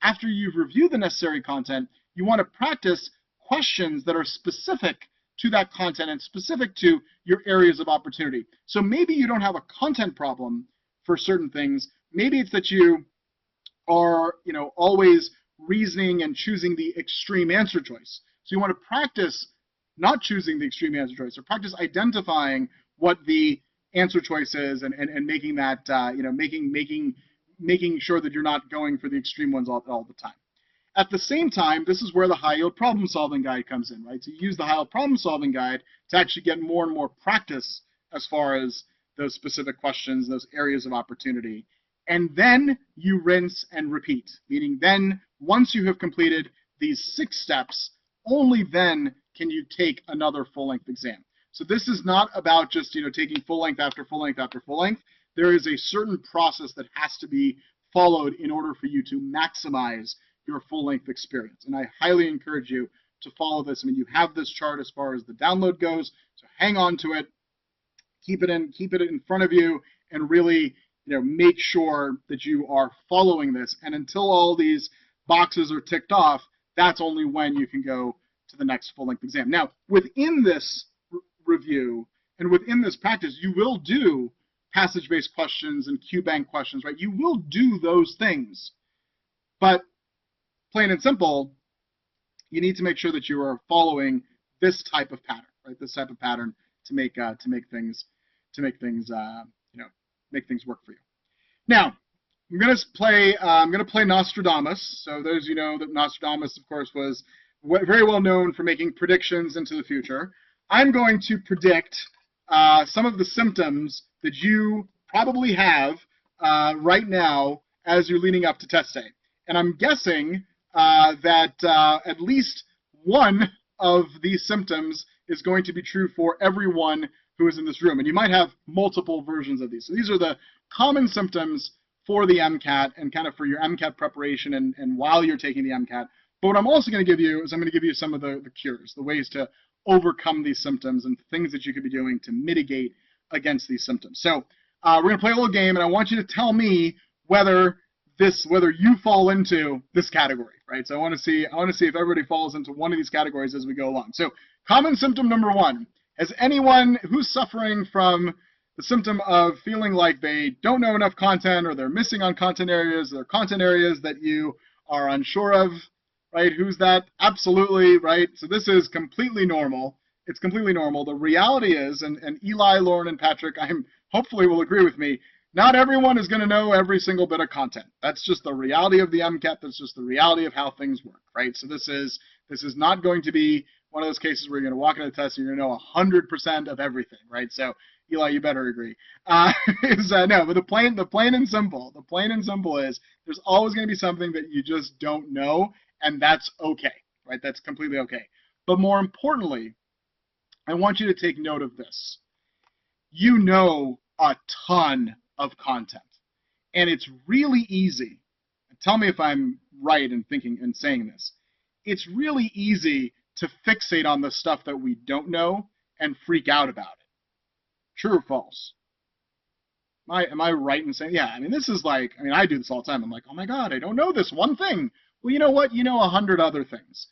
After you've reviewed the necessary content, you want to practice questions that are specific to that content and specific to your areas of opportunity. So maybe you don't have a content problem for certain things. Maybe it's that you are, always reasoning and choosing the extreme answer choice. So you want to practice not choosing the extreme answer choice, or practice identifying what the answer choice is and making that, making sure that you're not going for the extreme ones all the time. At the same time, this is where the high-yield problem-solving guide comes in, right? So you use the high-yield problem-solving guide to actually get more and more practice as far as those specific questions, those areas of opportunity. And then you rinse and repeat, meaning then once you have completed these 6 steps, only then can you take another full-length exam. So this is not about just taking full-length after full-length after full-length. There is a certain process that has to be followed in order for you to maximize your full-length experience. And I highly encourage you to follow this. I mean, you have this chart as far as the download goes, so hang on to it, keep it in front of you, and really make sure that you are following this. And until all these boxes are ticked off, that's only when you can go to the next full-length exam. Now, within this review and within this practice, you will do passage-based questions and Q-bank questions, right? You will do those things, but plain and simple, you need to make sure that you are following this type of pattern, right? This type of pattern to make things work for you. Now, I'm gonna play Nostradamus. So those that Nostradamus, of course, was very well known for making predictions into the future. I'm going to predict some of the symptoms that you probably have right now as you're leading up to test day. And I'm guessing that at least one of these symptoms is going to be true for everyone who is in this room. And you might have multiple versions of these. So these are the common symptoms for the MCAT and kind of for your MCAT preparation and while you're taking the MCAT. But what I'm also going to give you is I'm going to give you some of the cures, the ways to overcome these symptoms and things that you could be doing to mitigate against these symptoms. So we're going to play a little game, and I want you to tell me whether you fall into this category, right? So I want to see if everybody falls into one of these categories as we go along. So common symptom number one: has anyone who's suffering from the symptom of feeling like they don't know enough content, or they're missing on content areas, there are content areas that you are unsure of, right? Who's that? Absolutely, right? So this is completely normal. It's completely normal. The reality is, and Eli, Lauren, and Patrick, hopefully will agree with me, not everyone is going to know every single bit of content. That's just the reality of the MCAT. That's just the reality of how things work, right? So this is not going to be one of those cases where you're going to walk into the test and you're going to know 100% of everything, right? So Eli, you better agree. No, but the plain and simple is there's always going to be something that you just don't know, and that's okay, right? That's completely okay. But more importantly, I want you to take note of this. You know a ton of content, and it's really easy. Tell me if I'm right in thinking and saying this. It's really easy to fixate on the stuff that we don't know and freak out about it. True or false? Am I right in saying, yeah, I mean, this is like, I mean, I do this all the time. I'm like, oh my God, I don't know this one thing. Well, you know what? You know 100 other things.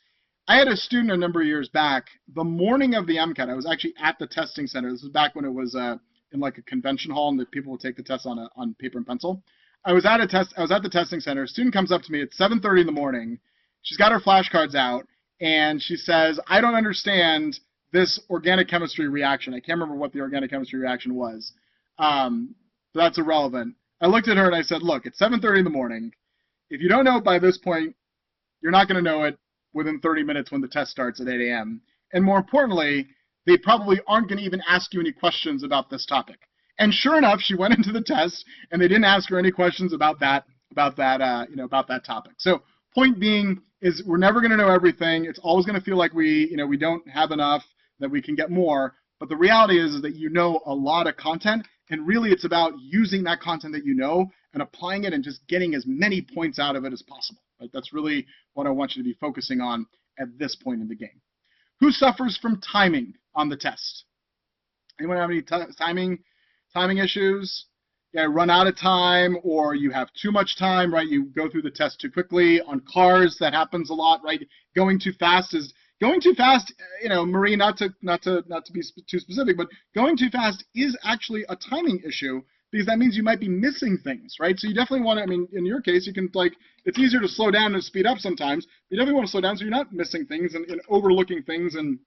I had a student a number of years back, the morning of the MCAT, I was actually at the testing center. This was back when it was in like a convention hall and that people would take the test on paper and pencil. I was at the testing center. A student comes up to me at 7:30 in the morning. She's got her flashcards out, and she says, I don't understand this organic chemistry reaction. I can't remember what the organic chemistry reaction was. But that's irrelevant. I looked at her and I said, look, it's 7:30 in the morning. If you don't know it by this point, you're not going to know it within 30 minutes when the test starts at 8 a.m. And more importantly, they probably aren't going to even ask you any questions about this topic. And sure enough, she went into the test, and they didn't ask her any questions about that topic. So point being is we're never going to know everything. It's always going to feel like we don't have enough, that we can get more. But the reality is that you know a lot of content, and really it's about using that content that you know and applying it and just getting as many points out of it as possible. Right? That's really what I want you to be focusing on at this point in the game. Who suffers from timing on the test? Anyone have any timing issues? Yeah, run out of time, or you have too much time, right? You go through the test too quickly. On cars, that happens a lot, right? Going too fast, Marie, not to be too specific, but going too fast is actually a timing issue, because that means you might be missing things, right? So you definitely want to, I mean, in your case, you can, like, it's easier to slow down and speed up sometimes. You definitely want to slow down so you're not missing things and overlooking things and,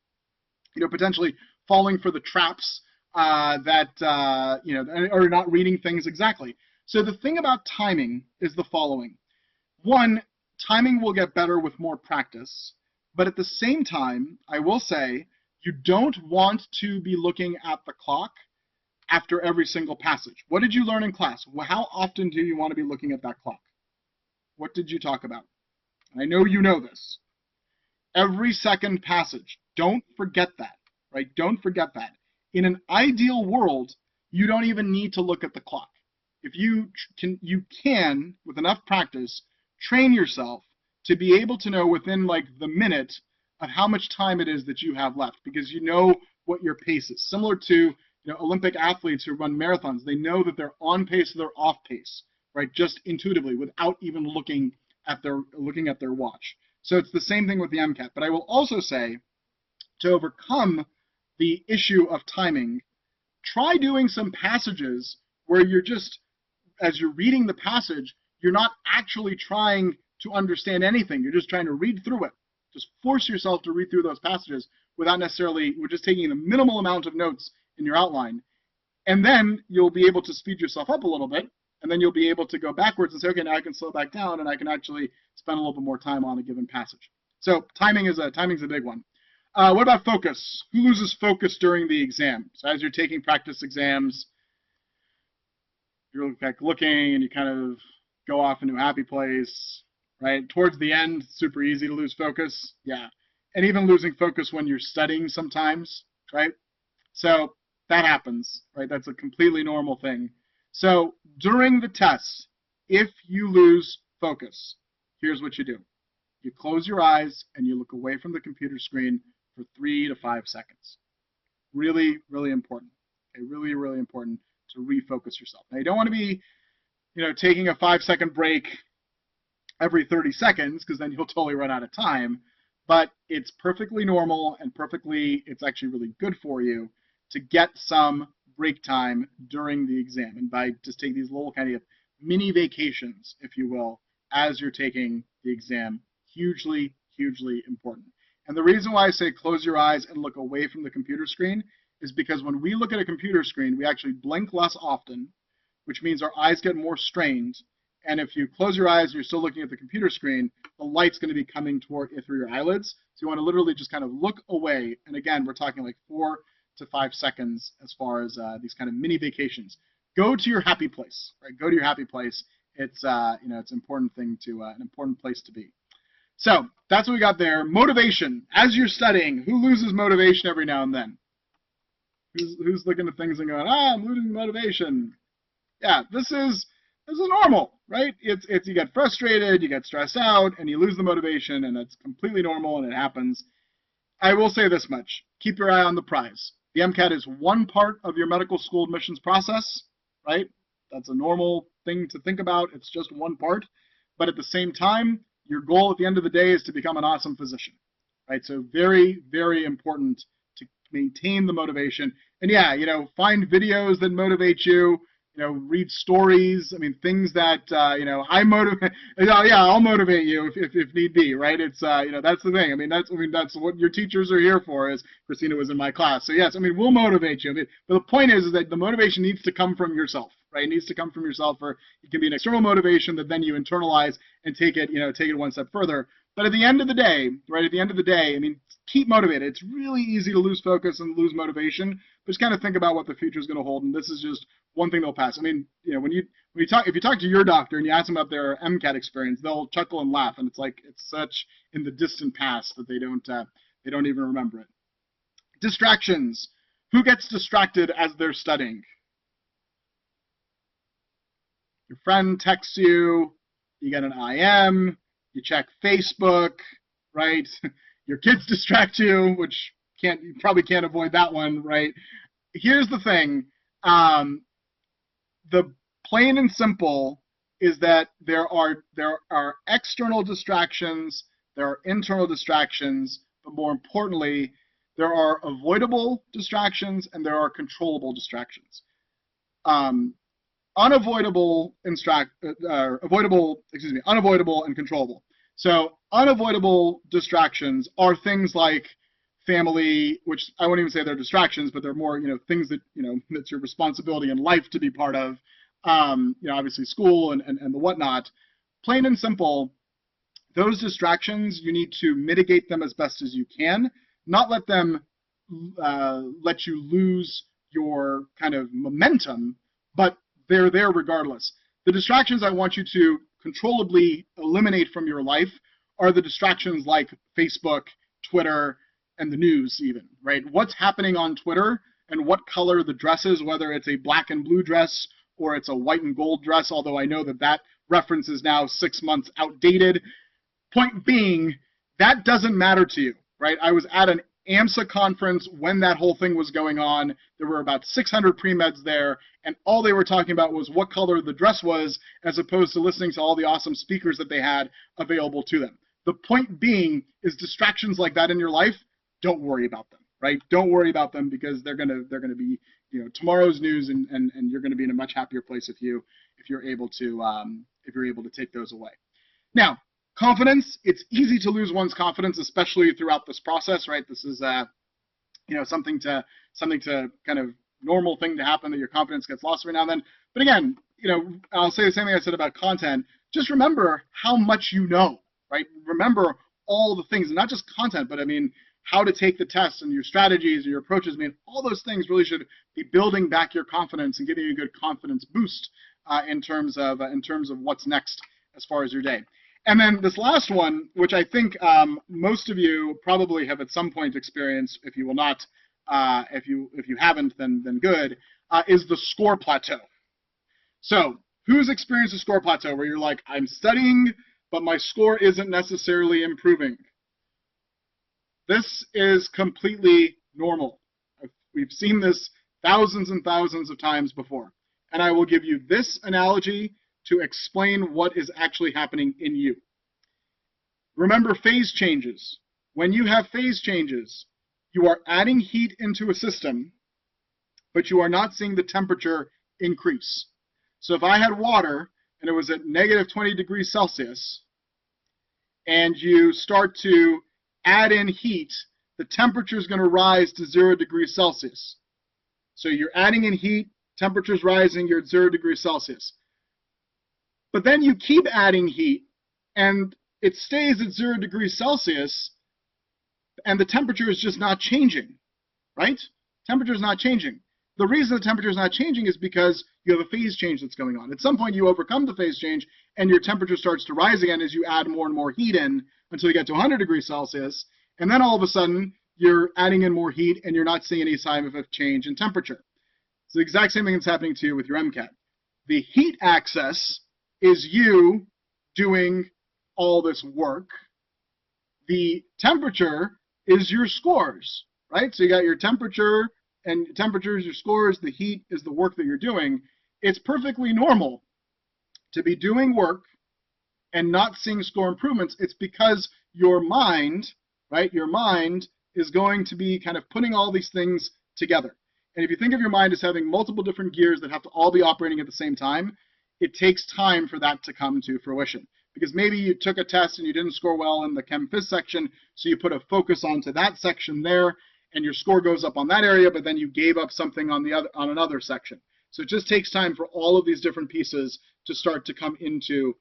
potentially falling for the traps or not reading things exactly. So the thing about timing is the following. One, timing will get better with more practice, but at the same time, I will say, you don't want to be looking at the clock after every single passage. What did you learn in class? How often do you want to be looking at that clock? What did you talk about? I know you know this. Every second passage. Don't forget that, right? Don't forget that. In an ideal world, you don't even need to look at the clock. If you can, with enough practice, train yourself to be able to know within like the minute of how much time it is that you have left, because you know what your pace is. Similar to Olympic athletes who run marathons, they know that they're on pace or they're off pace, right? Just intuitively, without even looking at their watch. So it's the same thing with the MCAT. But I will also say, to overcome the issue of timing, try doing some passages where you're just, as you're reading the passage, you're not actually trying to understand anything. You're just trying to read through it. Just force yourself to read through those passages without necessarily, we're just taking the minimal amount of notes in your outline. And then you'll be able to speed yourself up a little bit, and then you'll be able to go backwards and say, okay, now I can slow back down and I can actually spend a little bit more time on a given passage. So timing's a big one. What about focus? Who loses focus during the exam? So as you're taking practice exams, you're like looking and you kind of go off into a happy place, right? Towards the end, super easy to lose focus. Yeah. and even losing focus when you're studying sometimes, right? So that happens, right? That's a completely normal thing. So during the test, if you lose focus, here's what you do. You close your eyes and you look away from the computer screen for 3 to 5 seconds. Really, really important. Okay, really, really important to refocus yourself. Now, you don't want to be, taking a 5-second break every 30 seconds, because then you'll totally run out of time. But it's perfectly normal and it's actually really good for you to get some break time during the exam. And by just taking these little kind of mini vacations, if you will, as you're taking the exam, hugely, hugely important. And the reason why I say close your eyes and look away from the computer screen is because when we look at a computer screen, we actually blink less often, which means our eyes get more strained. And if you close your eyes and you're still looking at the computer screen, the light's going to be coming through your eyelids. So you want to literally just kind of look away. And again, we're talking like 4 to 5 seconds as far as these kind of mini vacations. Go to your happy place, right? Go to your happy place. It's it's an important thing an important place to be. So that's what we got there. Motivation. As you're studying, who loses motivation every now and then? Who's looking at things and going, I'm losing motivation? Yeah, this is normal, right? It's you get frustrated, you get stressed out, and you lose the motivation, and it's completely normal, and it happens. I will say this much: keep your eye on the prize. The MCAT is one part of your medical school admissions process, right? That's a normal thing to think about. It's just one part, but at the same time, your goal at the end of the day is to become an awesome physician, right? So very, very important to maintain the motivation. And yeah, find videos that motivate you. Read stories. I mean, things that I motivate. Yeah, I'll motivate you if need be, right? It's that's the thing. I mean, that's what your teachers are here for. As Christina was in my class, so yes, I mean, we'll motivate you. But the point is that the motivation needs to come from yourself, right? It needs to come from yourself, or it can be an external motivation that then you internalize and take it one step further. But at the end of the day, right? At the end of the day, I mean, keep motivated. It's really easy to lose focus and lose motivation, but just kind of think about what the future is going to hold. And this is just one thing they'll pass. I mean, if you talk to your doctor and you ask them about their MCAT experience, they'll chuckle and laugh, and it's like it's such in the distant past that they don't even remember it. Distractions. Who gets distracted as they're studying? Your friend texts you, you get an IM, you check Facebook, right? Your kids distract you, which you probably can't avoid that one, right? Here's the thing. The plain and simple is that there are external distractions, there are internal distractions, but more importantly, there are avoidable distractions and there are controllable distractions. Unavoidable and controllable. So unavoidable distractions are things like family, which I won't even say they're distractions, but they're more, things that, that's your responsibility in life to be part of, obviously school and the whatnot. Plain and simple, those distractions, you need to mitigate them as best as you can, not let them let you lose your kind of momentum, but they're there regardless. The distractions I want you to controllably eliminate from your life are the distractions like Facebook, Twitter, and the news even, right? What's happening on Twitter and what color the dress is, whether it's a black and blue dress or it's a white and gold dress, although I know that reference is now 6 months outdated. Point being, that doesn't matter to you, right? I was at an AMSA conference when that whole thing was going on. There were about 600 pre-meds there, and all they were talking about was what color the dress was, as opposed to listening to all the awesome speakers that they had available to them. The point being is distractions like that in your life, don't worry about them, right? Don't worry about them, because they're gonna be tomorrow's news, and you're gonna be in a much happier place if you're able to take those away. Now, confidence. It's easy to lose one's confidence, especially throughout this process, right? This is something to kind of normal thing to happen, that your confidence gets lost every now and then. But again, I'll say the same thing I said about content. Just remember how much you know, right? Remember all the things, and not just content, but I mean how to take the test and your strategies and your approaches. I mean, all those things really should be building back your confidence and giving you a good confidence boost in terms of what's next as far as your day. And then this last one, which I think most of you probably have at some point experienced, if you will not, if you haven't, then good, is the score plateau. So who's experienced a score plateau where you're like, I'm studying, but my score isn't necessarily improving? This is completely normal. We've seen this thousands and thousands of times before. And I will give you this analogy to explain what is actually happening in you. Remember phase changes. When you have phase changes, you are adding heat into a system, but you are not seeing the temperature increase. So if I had water and it was at negative 20 degrees Celsius, and you start to add in heat, the temperature is going to rise to 0 degrees Celsius. So you're adding in heat, temperature's rising, you're at 0 degrees Celsius. But then you keep adding heat, and it stays at 0 degrees Celsius, and the temperature is just not changing, right? Temperature is not changing. The reason the temperature is not changing is because you have a phase change that's going on. At some point, you overcome the phase change, and your temperature starts to rise again as you add more and more heat in until you get to 100 degrees Celsius, and then all of a sudden, you're adding in more heat, and you're not seeing any sign of a change in temperature. It's the exact same thing that's happening to you with your MCAT. The heat axis is you doing all this work. The temperature is your scores, right? So you got your temperature, and temperature is your scores, the heat is the work that you're doing. It's perfectly normal to be doing work and not seeing score improvements. It's because your mind, right, your mind is going to be kind of putting all these things together. And if you think of your mind as having multiple different gears that have to all be operating at the same time, it takes time for that to come to fruition. Because maybe you took a test and you didn't score well in the Chem Phys section, so you put a focus onto that section there, and your score goes up on that area, but then you gave up something on another section. So it just takes time for all of these different pieces to start to come into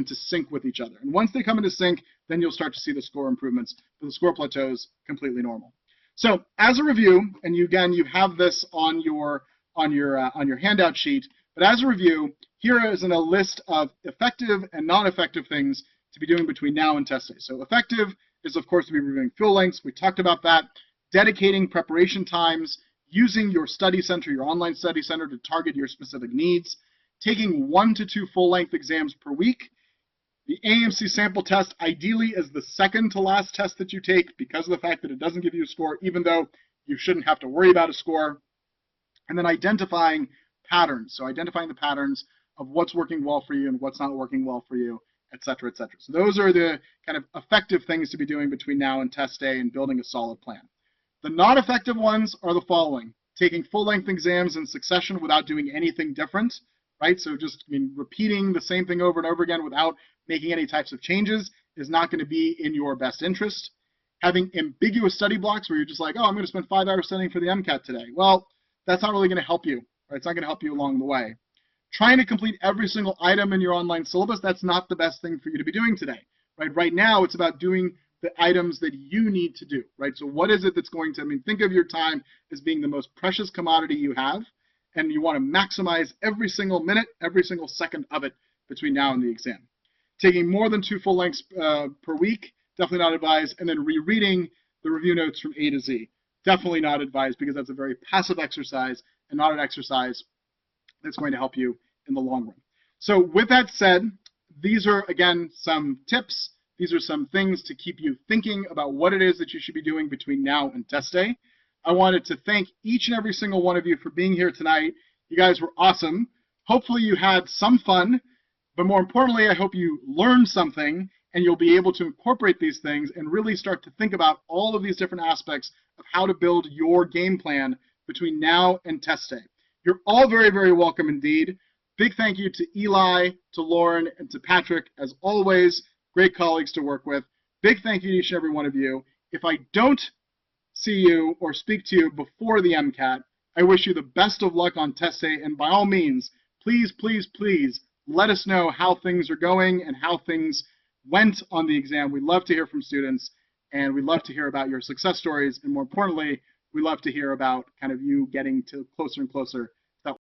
sync with each other. And once they come into sync, then you'll start to see the score improvements. But the score plateau is completely normal. So as a review, and you have this on your handout sheet, but as a review, here is a list of effective and non-effective things to be doing between now and test day. So effective is, of course, to be reviewing fill lengths. We talked about that. Dedicating preparation times, using your study center, your online study center to target your specific needs, taking 1 to 2 full-length exams per week. The AMC sample test ideally is the second to last test that you take because of the fact that it doesn't give you a score, even though you shouldn't have to worry about a score. And then identifying patterns. So identifying the patterns of what's working well for you and what's not working well for you, et cetera, et cetera. So those are the kind of effective things to be doing between now and test day and building a solid plan. The non-effective ones are the following: taking full-length exams in succession without doing anything different, right? So just repeating the same thing over and over again without making any types of changes is not going to be in your best interest. Having ambiguous study blocks where you're just like, oh, I'm going to spend 5 hours studying for the MCAT today. Well, that's not really going to help you, right? It's not going to help you along the way. Trying to complete every single item in your online syllabus, that's not the best thing for you to be doing today, right? Right now, it's about doing the items that you need to do, right? So what is it that's going to, think of your time as being the most precious commodity you have, and you want to maximize every single minute, every single second of it between now and the exam. Taking more than 2 full lengths per week, definitely not advised, and then rereading the review notes from A to Z. Definitely not advised because that's a very passive exercise and not an exercise that's going to help you in the long run. So with that said, these are, again, some tips. These are some things to keep you thinking about what it is that you should be doing between now and test day. I wanted to thank each and every single one of you for being here tonight. You guys were awesome. Hopefully you had some fun, but more importantly, I hope you learned something and you'll be able to incorporate these things and really start to think about all of these different aspects of how to build your game plan between now and test day. You're all very, very welcome indeed. Big thank you to Eli, to Lauren, and to Patrick, as always. Great colleagues to work with. Big thank you to each and every one of you. If I don't see you or speak to you before the MCAT, I wish you the best of luck on test day, and by all means, please, please, please let us know how things are going and how things went on the exam. We love to hear from students, and we love to hear about your success stories, and more importantly, we love to hear about kind of you getting to closer and closer